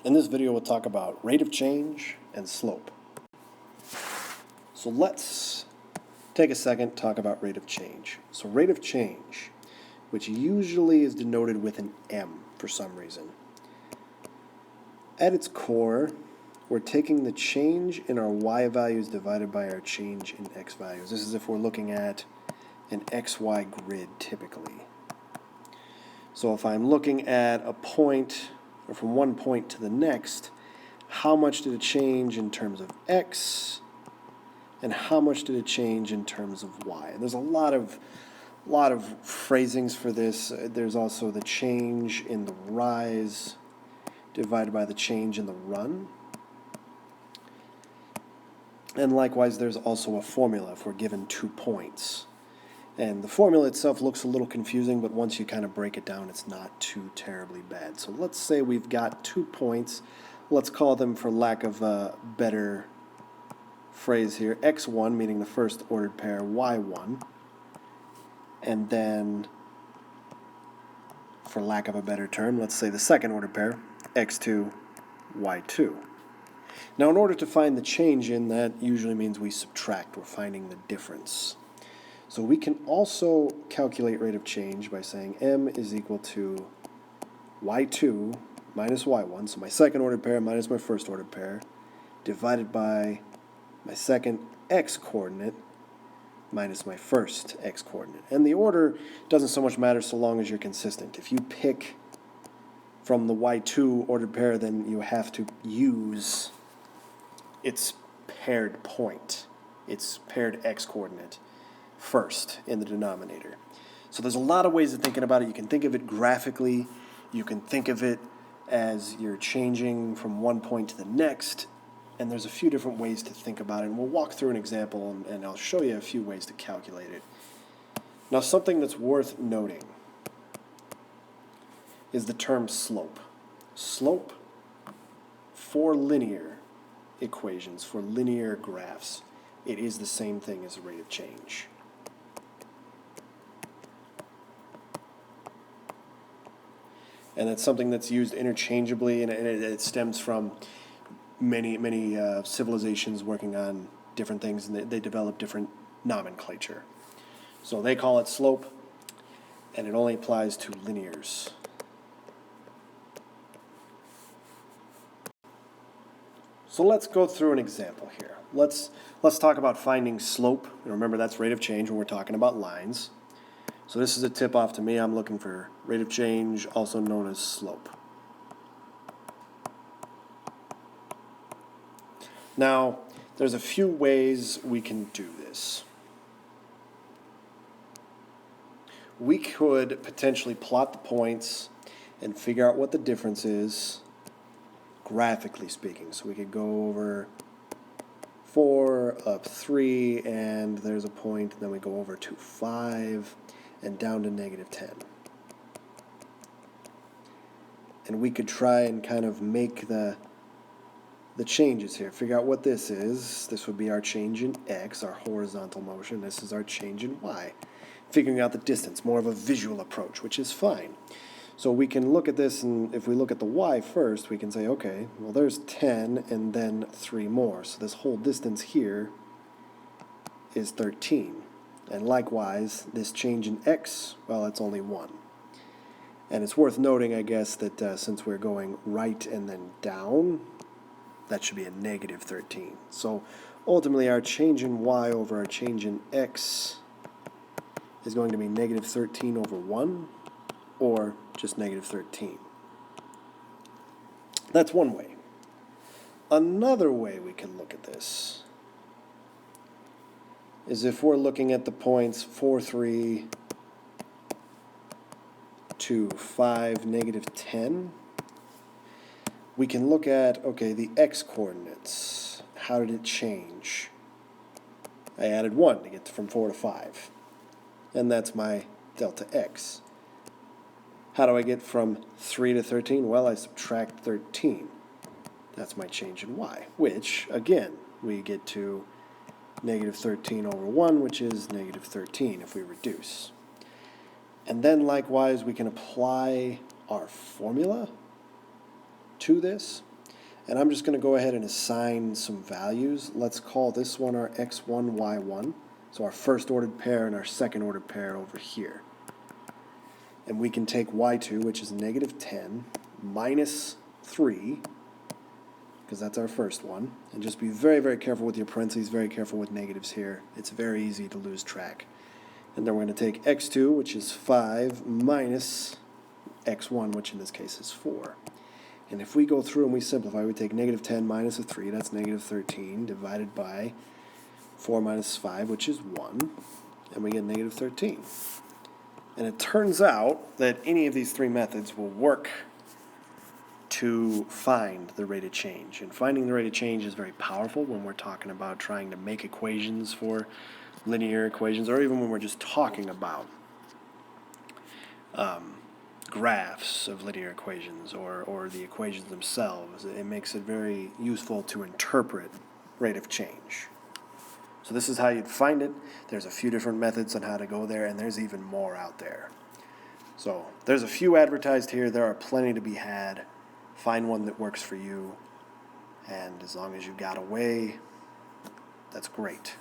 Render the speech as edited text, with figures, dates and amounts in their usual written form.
In this video, we'll talk about rate of change and slope. So let's take a second to talk about rate of change. So rate of change, which usually is denoted with an M for some reason. At its core, we're taking the change in our y values divided by our change in x values. This is if we're looking at an xy grid typically. So if I'm looking at a point, or from one point to the next, how much did it change in terms of x, and how much did it change in terms of y? And there's a lot of phrasings for this. There's also the change in the rise divided by the change in the run. And likewise, there's also a formula if we're given 2 points. And the formula itself looks a little confusing, but once you kind of break it down, it's not too terribly bad. So let's say we've got 2 points. Let's call them, for lack of a better phrase here, x1, meaning the first ordered pair, y1. And then, for lack of a better term, let's say the second ordered pair, x2, y2. Now, in order to find the change in that, usually means we subtract. We're finding the difference. So we can also calculate rate of change by saying m is equal to y2 minus y1, so my second ordered pair minus my first ordered pair, divided by my second x coordinate minus my first x coordinate. And the order doesn't so much matter so long as you're consistent. If you pick from the y2 ordered pair, then you have to use its paired point, its paired x coordinate first in the denominator. So there's a lot of ways of thinking about it. You can think of it graphically. You can think of it as you're changing from one point to the next. And there's a few different ways to think about it. And we'll walk through an example, and I'll show you a few ways to calculate it. Now, something that's worth noting is the term slope. Slope for linear equations, for linear graphs, it is the same thing as the rate of change. And it's something that's used interchangeably, and it stems from many civilizations working on different things, and they develop different nomenclature. So they call it slope, and it only applies to linears. So let's go through an example here. Let's talk about finding slope. And remember, that's rate of change when we're talking about lines. So this is a tip-off to me. I'm looking for rate of change, also known as slope. Now, there's a few ways we can do this. We could potentially plot the points and figure out what the difference is, graphically speaking. So we could go over 4, up 3, and there's a point, and then we go over to 5, and down to -10. And we could try and kind of make the changes here, figure out what this is. This would be our change in x, our horizontal motion. This is our change in y. Figuring out the distance, more of a visual approach, which is fine. So we can look at this, and if we look at the y first, we can say, okay, well, there's 10 and then 3 more. So this whole distance here is 13. And likewise, this change in x, well, it's only 1. And it's worth noting, I guess, that since we're going right and then down, that should be a -13. So ultimately, our change in y over our change in x is going to be -13 over 1, or just -13. That's one way. Another way we can look at this is if we're looking at the points 4, 3 to 5, -10, we can look at, okay, the x coordinates. How did it change? I added 1 to get from 4 to 5, and that's my delta x. How do I get from 3 to 13? Well, I subtract 13. That's my change in y, which, again, we get to -13 over 1, which is -13 if we reduce. And then likewise, we can apply our formula to this. And I'm just going to go ahead and assign some values. Let's call this one our x1, y1. So our first ordered pair and our second ordered pair over here. And we can take y2, which is negative 10, minus 3, because that's our first one. And just be very, very careful with your parentheses, very careful with negatives here. It's very easy to lose track. And then we're going to take x2, which is 5, minus x1, which in this case is 4. And if we go through and we simplify, we take negative 10 minus a 3, that's negative 13, divided by 4 minus 5, which is 1, and we get negative 13. And it turns out that any of these three methods will work to find the rate of change. And finding the rate of change is very powerful when we're talking about trying to make equations for linear equations, or even when we're just talking about graphs of linear equations or the equations themselves. It makes it very useful to interpret rate of change. So this is how you'd find it. There's a few different methods on how to go there, and there's even more out there. So there's a few advertised here. There are plenty to be had. Find one that works for you, and as long as you've got a way, that's great.